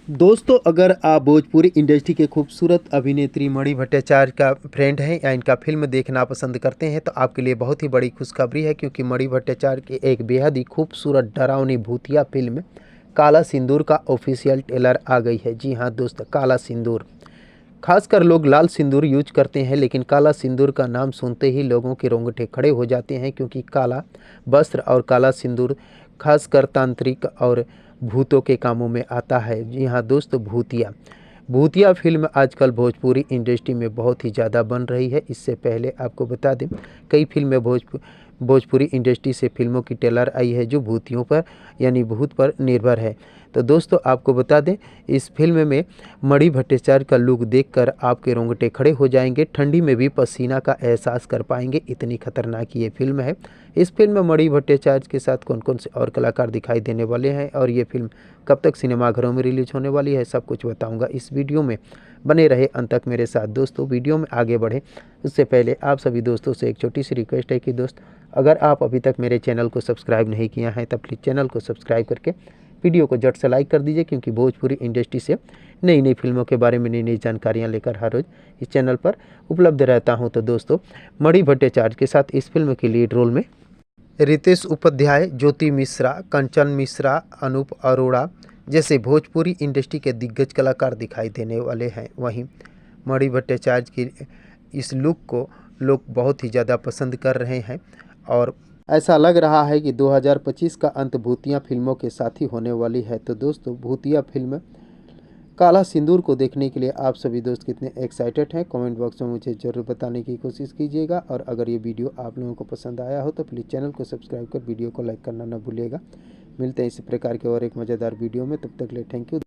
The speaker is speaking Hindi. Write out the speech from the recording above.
दोस्तों, अगर आप भोजपुरी इंडस्ट्री के खूबसूरत अभिनेत्री मणि भट्टाचार्य का फ्रेंड हैं या इनका फिल्म देखना पसंद करते हैं तो आपके लिए बहुत ही बड़ी खुशखबरी है, क्योंकि मणि भट्टाचार्य की एक बेहद ही खूबसूरत डरावनी भूतिया फिल्म काला सिंदूर का ऑफिशियल ट्रेलर आ गई है। जी हाँ दोस्त, काला सिंदूर। खासकर लोग लाल सिंदूर यूज करते हैं, लेकिन काला सिंदूर का नाम सुनते ही लोगों के रोंगटे खड़े हो जाते हैं, क्योंकि काला वस्त्र और काला सिंदूर खासकर तांत्रिक और भूतों के कामों में आता है। जी हाँ दोस्तों, भूतिया भूतिया फिल्म आजकल भोजपुरी इंडस्ट्री में बहुत ही ज़्यादा बन रही है। इससे पहले आपको बता दें, कई फिल्में भोजपुरी इंडस्ट्री से फिल्मों की ट्रेलर आई है जो भूतियों पर यानी भूत पर निर्भर है। तो दोस्तों, आपको बता दें, इस फिल्म में मणि भट्टाचार्य का लुक देखकर आपके रोंगटे खड़े हो जाएंगे, ठंडी में भी पसीना का एहसास कर पाएंगे, इतनी खतरनाक ये फिल्म है। इस फिल्म में मणि भट्टाचार्य के साथ कौन कौन से और कलाकार दिखाई देने वाले हैं और ये फिल्म कब तक सिनेमाघरों में रिलीज होने वाली है, सब कुछ बताऊंगा इस वीडियो में। बने रहे अंत तक मेरे साथ। दोस्तों, वीडियो में आगे बढ़े उससे पहले आप सभी दोस्तों से एक छोटी सी रिक्वेस्ट है कि दोस्त, अगर आप अभी तक मेरे चैनल को सब्सक्राइब नहीं किया है तो प्लीज़ चैनल को सब्सक्राइब करके वीडियो को झट से लाइक कर दीजिए, क्योंकि भोजपुरी इंडस्ट्री से नई नई फिल्मों के बारे में नई नई जानकारियाँ लेकर हर रोज़ इस चैनल पर उपलब्ध रहता हूँ। तो दोस्तों, मणि भट्टाचार्य के साथ इस फिल्म के लीड रोल में रितेश उपाध्याय, ज्योति मिश्रा, कंचन मिश्रा, अनूप अरोड़ा जैसे भोजपुरी इंडस्ट्री के दिग्गज कलाकार दिखाई देने वाले हैं। वहीं मणि भट्टाचार्य की इस लुक को लोग बहुत ही ज़्यादा पसंद कर रहे हैं और ऐसा लग रहा है कि 2025 का अंत भूतिया फिल्मों के साथ ही होने वाली है। तो दोस्तों, भूतिया फिल्म काला सिंदूर को देखने के लिए आप सभी दोस्त कितने एक्साइटेड हैं, कमेंट बॉक्स में मुझे ज़रूर बताने की कोशिश कीजिएगा। और अगर ये वीडियो आप लोगों को पसंद आया हो तो प्लीज़ चैनल को सब्सक्राइब कर वीडियो को लाइक करना न भूलिएगा। मिलते हैं इसी प्रकार के और एक मज़ेदार वीडियो में, तब तक के लिए थैंक यू।